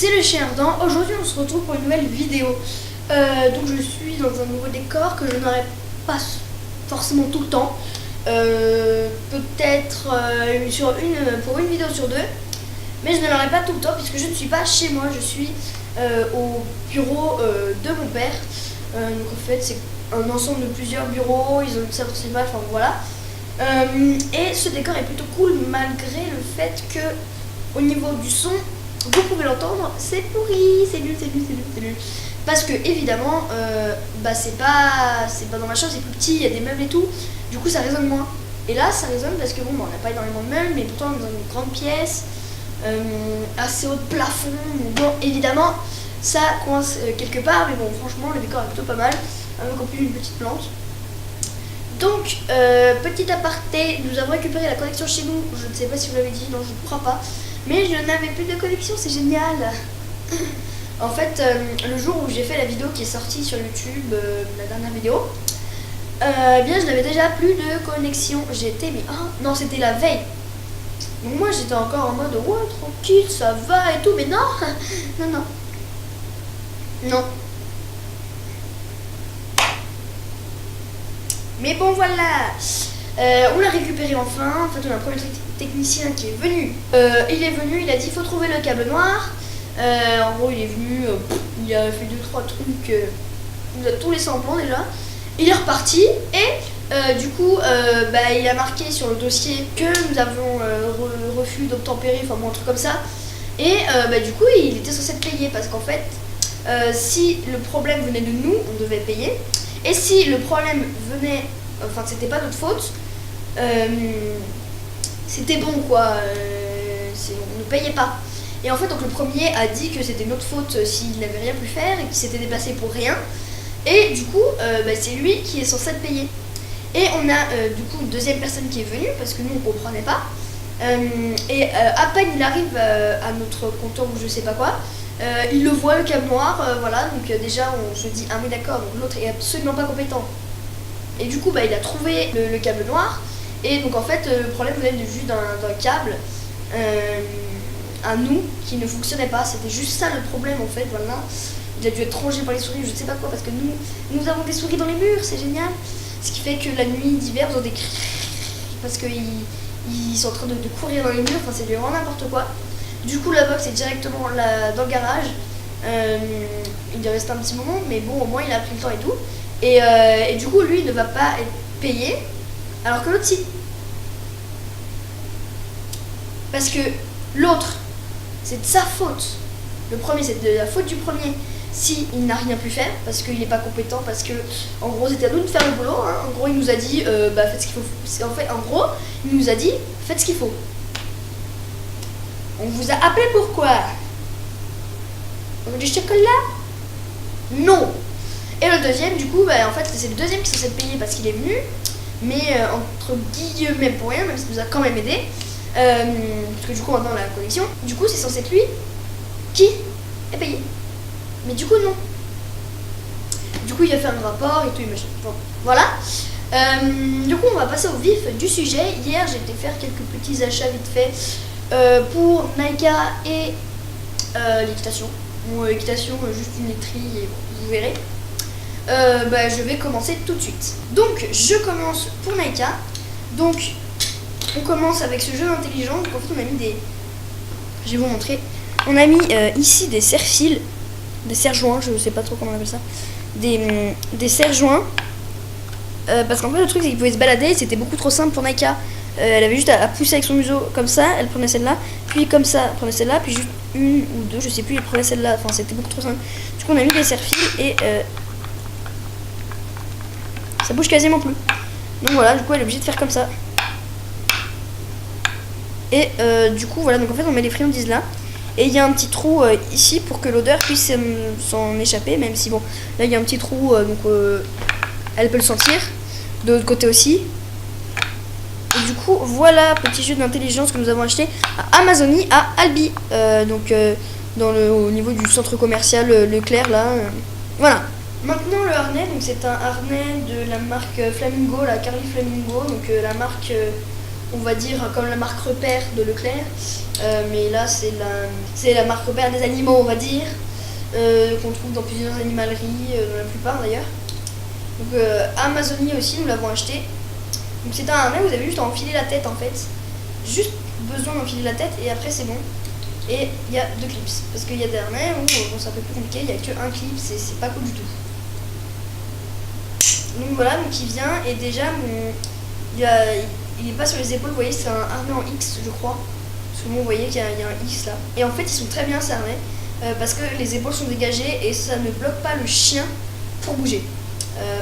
c'est le chien ardent. Aujourd'hui on se retrouve pour une nouvelle vidéo. Donc je suis dans un nouveau décor que je n'aurai pas forcément tout le temps. Peut-être pour une vidéo sur deux. Mais je ne l'aurai pas tout le temps puisque je ne suis pas chez moi. Je suis au bureau de mon père. Donc en fait c'est un ensemble de plusieurs bureaux. Ils ont une salle principale, enfin voilà. Et ce décor est plutôt cool malgré le fait que au niveau du son, vous pouvez l'entendre, c'est pourri, c'est nul. Parce que évidemment, c'est pas dans ma chambre, c'est plus petit, il y a des meubles et tout, du coup ça résonne moins. Et là ça résonne parce que bon, on n'a pas énormément de meubles, mais pourtant on est dans une grande pièce, assez haut de plafond, donc bon évidemment ça coince quelque part, mais bon franchement le décor est plutôt pas mal, avec en plus une petite plante. Donc, petit aparté, nous avons récupéré la connexion chez nous. Je ne sais pas si vous l'avez dit, non je ne crois pas. Mais je n'avais plus de connexion, c'est génial. En fait, le jour où j'ai fait la vidéo qui est sortie sur YouTube, la dernière vidéo, bien je n'avais déjà plus de connexion. J'étais, mais non, c'était la veille. Donc moi j'étais encore en mode, ouais tranquille, ça va et tout, mais non, non. Mais bon voilà, on l'a récupéré enfin. En fait on a un premier technicien qui est venu. Il est venu, il a dit il faut trouver le câble noir. En gros il est venu, il a fait 2-3 trucs, il nous a tout laissé en plan déjà. Il est reparti et du coup il a marqué sur le dossier que nous avions refus d'obtempérer, enfin bon un truc comme ça. Et du coup il était censé être payé parce qu'en fait si le problème venait de nous, on devait payer. Et si le problème venait, enfin que c'était pas notre faute, c'était bon quoi, on ne payait pas. Et en fait donc le premier a dit que c'était notre faute s'il n'avait rien pu faire et qu'il s'était déplacé pour rien. Et du coup c'est lui qui est censé être payé. Et on a du coup une deuxième personne qui est venue parce que nous on comprenait pas. À peine il arrive à notre comptoir ou je sais pas quoi, il le voit le câble noir, voilà, donc déjà on se dit ah oui d'accord, donc l'autre est absolument pas compétent. Et du coup il a trouvé le câble noir et donc en fait le problème venait juste d'un câble à nous qui ne fonctionnait pas, c'était juste ça le problème en fait, voilà. Il a dû être rangé par les souris, je ne sais pas quoi, parce que nous avons des souris dans les murs, c'est génial. Ce qui fait que la nuit d'hiver ils ont des cris parce qu'ils sont en train de courir dans les murs, enfin c'est vraiment n'importe quoi. Du coup la box est directement là, dans le garage. Il est resté un petit moment, mais bon au moins il a pris le temps et tout. Et du coup lui il ne va pas être payé, alors que l'autre si. Parce que l'autre, c'est de sa faute. Le premier, c'est de la faute du premier si il n'a rien pu faire, parce qu'il n'est pas compétent, parce que en gros c'était à nous de faire le boulot. En gros il nous a dit faites ce qu'il faut. En gros il nous a dit faites ce qu'il faut. On vous a appelé pourquoi? Du chocolat? Non. Et le deuxième, du coup, en fait, c'est le deuxième qui est censé être payé parce qu'il est venu, mais entre guillemets pour rien, même s'il nous a quand même aidé, parce que du coup, maintenant on a la connexion. Du coup, c'est censé être lui qui est payé. Mais du coup, non. Du coup, il a fait un rapport et tout, machin. Bon, voilà. Du coup, on va passer au vif du sujet. Hier, j'ai été faire quelques petits achats vite fait. Pour Naika et l'équitation. Bon, l'équitation, juste une laiterie et bon, vous verrez. Je vais commencer tout de suite. Donc, je commence pour Naika. Donc, on commence avec ce jeu d'intelligence. Donc, en fait, on a mis des. Je vais vous montrer. On a mis ici des serre-fils, des serre-joints, je sais pas trop comment on appelle ça. Des serre-joints. Parce qu'en fait, le truc, c'est qu'il pouvait se balader. C'était beaucoup trop simple pour Naika. Elle avait juste à pousser avec son museau comme ça, elle prenait celle-là, puis comme ça, elle prenait celle-là, puis juste une ou deux, je sais plus, elle prenait celle-là, enfin c'était beaucoup trop simple. Du coup on a mis des serre-fils et ça bouge quasiment plus. Donc voilà, du coup elle est obligée de faire comme ça. Et du coup voilà, donc en fait on met les friandises là, et il y a un petit trou ici pour que l'odeur puisse s'en échapper, même si bon, là il y a un petit trou, elle peut le sentir, de l'autre côté aussi. Et du coup, voilà, petit jeu d'intelligence que nous avons acheté à Amazonie, à Albi, au niveau du centre commercial Leclerc, là. Voilà. Maintenant, le harnais, donc c'est un harnais de la marque Flamingo, la Carly Flamingo, donc la marque on va dire comme la marque repère de Leclerc, mais là c'est la marque repère des animaux, on va dire, qu'on trouve dans plusieurs animaleries, dans la plupart d'ailleurs. Donc Amazonie aussi, nous l'avons acheté. Donc c'est un harnais, vous avez juste à enfiler la tête en fait, juste besoin d'enfiler la tête et après c'est bon. Et il y a 2 clips, parce qu'il y a des harnais où bon, c'est un peu plus compliqué, il n'y a qu'un clip, c'est pas cool du tout. Donc voilà, donc il vient et déjà il est pas sur les épaules, vous voyez, c'est un harnais en X je crois. Parce que bon, vous voyez qu'il y a un X là. Et en fait ils sont très bien ces harnais, parce que les épaules sont dégagées et ça ne bloque pas le chien pour bouger.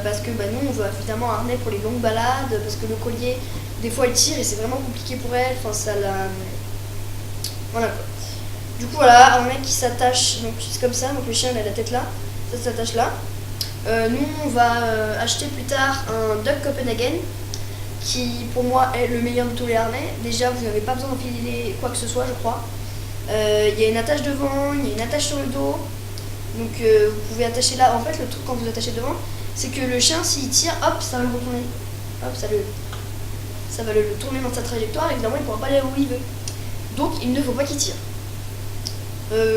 Parce que nous on veut évidemment un harnais pour les longues balades, parce que le collier des fois il tire et c'est vraiment compliqué pour elle, enfin ça la... Voilà quoi. Du coup voilà, un harnais qui s'attache, donc c'est comme ça, donc le chien il a la tête là, ça s'attache là. Nous on va acheter plus tard un Duck Copenhagen qui pour moi est le meilleur de tous les harnais. Déjà vous n'avez pas besoin d'enfiler quoi que ce soit je crois. Il y a une attache devant, il y a une attache sur le dos. Donc vous pouvez attacher là, en fait le truc quand vous attachez devant, c'est que le chien s'il tire, hop ça va le retourner. Hop ça va le tourner dans sa trajectoire, évidemment il ne pourra pas aller où il veut. Donc il ne faut pas qu'il tire.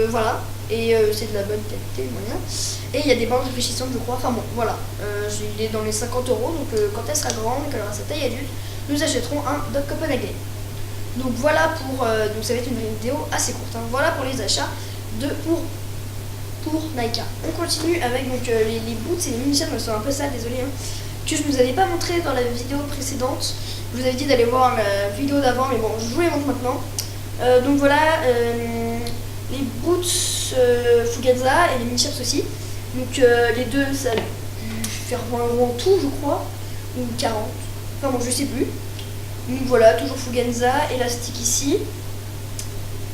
Voilà, et c'est de la bonne qualité, moyen. Et il y a des bandes réfléchissantes, je crois. Enfin bon, voilà. Il est dans les 50 €, donc quand elle sera grande, qu'elle aura sa taille adulte, nous achèterons un Duck Copenhagen. Donc voilà pour. Donc ça va être une vidéo assez courte. Hein. Voilà pour les achats pour Naika. On continue avec donc, les boots et les mini-chaps, elles sont un peu sales, désolé. Hein, que je ne vous avais pas montré dans la vidéo précédente. Je vous avais dit d'aller voir la vidéo d'avant, mais bon, je vous les montre maintenant. Donc voilà. Les boots Fugaza et les mini-chaps aussi. Donc les deux, ça a dû faire 20 € en tout, je crois, ou 40. Enfin bon, je sais plus. Donc voilà, toujours Fugaza, élastique ici.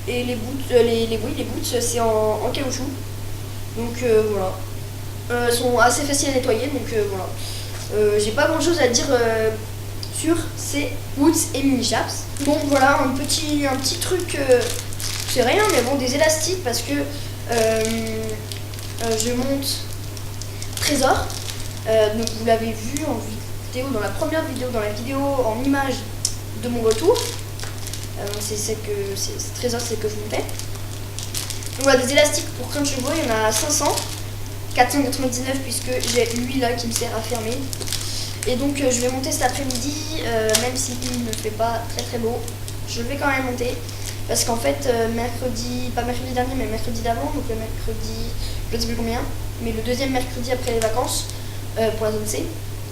Et les boots, les boots, c'est en caoutchouc. Donc voilà. Sont assez faciles à nettoyer, donc voilà. J'ai pas grand chose à dire sur ces boots et mini-chaps. Bon voilà, un petit truc. C'est rien, mais bon, des élastiques parce que je monte Trésor. Donc vous l'avez vu en vidéo, dans la première vidéo, dans la vidéo en image de mon retour. C'est Trésor, c'est que je montais. Donc voilà, des élastiques pour 15 chevaux, il y en a 500. 499 puisque j'ai lui là qui me sert à fermer. Et donc je vais monter cet après-midi, même s'il ne fait pas très beau, je vais quand même monter. Parce qu'en fait, pas mercredi dernier, mais mercredi d'avant, donc le mercredi, je ne sais plus combien, mais le deuxième mercredi après les vacances, pour la zone C,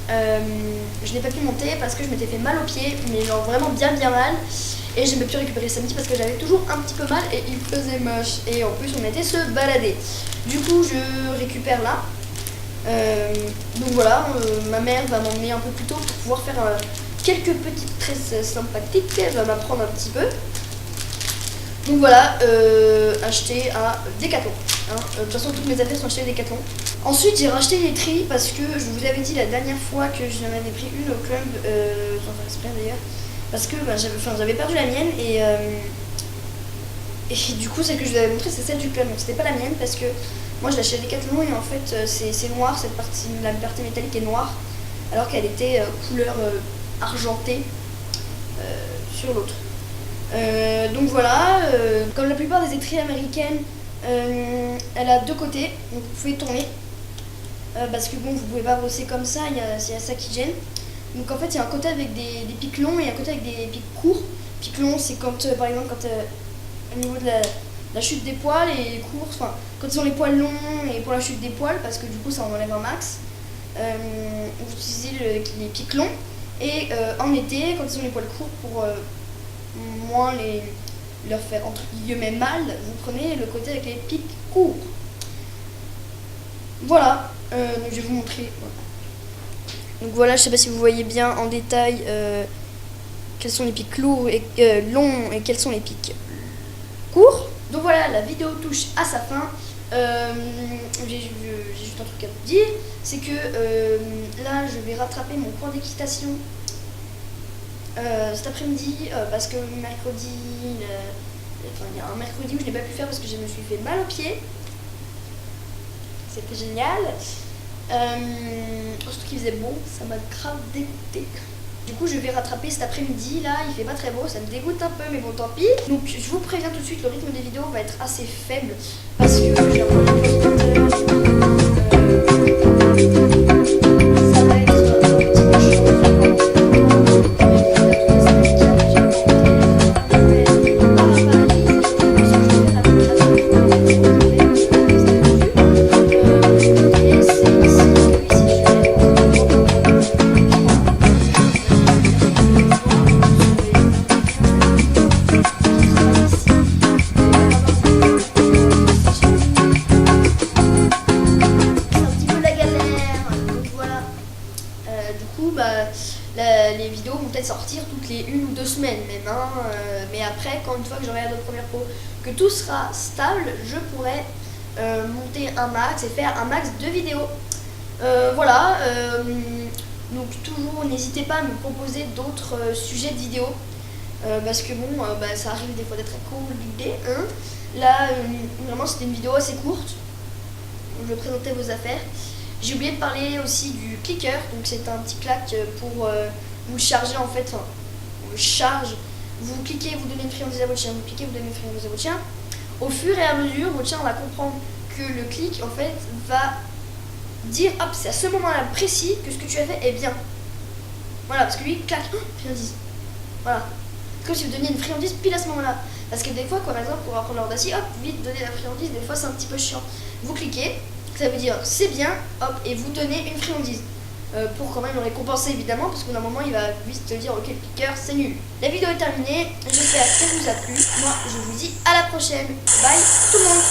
je n'ai pas pu monter parce que je m'étais fait mal aux pieds, mais genre vraiment bien mal. Et je n'ai pas pu récupérer samedi parce que j'avais toujours un petit peu mal et il faisait moche. Et en plus, on était se balader. Du coup, je récupère là. Donc voilà, ma mère va m'emmener un peu plus tôt pour pouvoir faire quelques petites tresses sympathiques. Elle va m'apprendre un petit peu. Donc voilà, acheté à Decathlon. Hein. De toute façon, toutes mes affaires sont achetées à Decathlon. Ensuite, j'ai racheté les trilles parce que je vous avais dit la dernière fois que j'en avais pris une au club, sans faire exprès d'ailleurs, parce que j'avais perdu la mienne et du coup, celle que je vous avais montrée, c'est celle du club. Donc c'était pas la mienne parce que moi je l'ai achetée à Decathlon et en fait c'est noir, la partie métallique est noire, alors qu'elle était couleur argentée sur l'autre. Donc voilà, comme la plupart des étriers américaines, elle a deux côtés, donc vous pouvez tourner, parce que bon, vous pouvez pas brosser comme ça, il y a ça qui gêne. Donc en fait, il y a un côté avec des pics longs et un côté avec des pics courts. Pics longs, c'est quand, par exemple, au niveau de la chute des poils, et courts, enfin, quand ils ont les poils longs et pour la chute des poils, parce que du coup ça en enlève un max, vous utilisez les pics longs, et en été, quand ils ont les poils courts, pour moins leur faire entre guillemets mal, vous prenez le côté avec les pics courts. Voilà, donc je vais vous montrer. Donc voilà, je sais pas si vous voyez bien en détail quels sont les pics lourds et longs et quels sont les pics courts. Donc voilà, la vidéo touche à sa fin. J'ai juste un truc à vous dire, c'est que là je vais rattraper mon cours d'équitation cet après-midi parce que mercredi, il y a un mercredi où je n'ai pas pu faire parce que je me suis fait mal aux pieds. C'était génial. Surtout qu'il faisait beau, ça m'a grave dégoûté. Du coup, je vais rattraper cet après-midi. Là, il fait pas très beau, ça me dégoûte un peu, mais bon, tant pis. Donc, je vous préviens tout de suite, le rythme des vidéos va être assez faible parce que j'ai un problème d'ordinateur. Ça va être un petit les vidéos vont peut-être sortir toutes les 1 ou 2 semaines même, hein, mais après, quand une fois que j'aurai la première pro, que tout sera stable, je pourrai monter un max et faire un max de vidéos. Voilà, donc toujours n'hésitez pas à me proposer d'autres sujets de vidéos, parce que bon, ça arrive des fois d'être compliqué, hein. Là, vraiment c'était une vidéo assez courte, je présentais vos affaires. J'ai oublié de parler aussi du clicker, donc c'est un petit clac pour vous charger en fait, enfin, on le charge, vous cliquez, vous donnez une friandise à votre chien, vous cliquez, vous donnez une friandise à votre chien. Au fur et à mesure, votre chien va comprendre que le clic en fait va dire, hop, c'est à ce moment-là précis que ce que tu as fait est bien. Voilà, parce que lui, clac, friandise. Voilà. C'est comme si vous donniez une friandise pile à ce moment-là. Parce que des fois, par exemple, pour apprendre l'audacie, hop, vite donner la friandise, des fois c'est un petit peu chiant. Vous cliquez, ça veut dire c'est bien, hop, et vous donnez une friandise. Pour quand même le récompenser évidemment, parce qu'à un moment il va vite te dire ok, le clicker c'est nul. La vidéo est terminée, j'espère qu'elle vous a plu. Moi je vous dis à la prochaine. Bye tout le monde.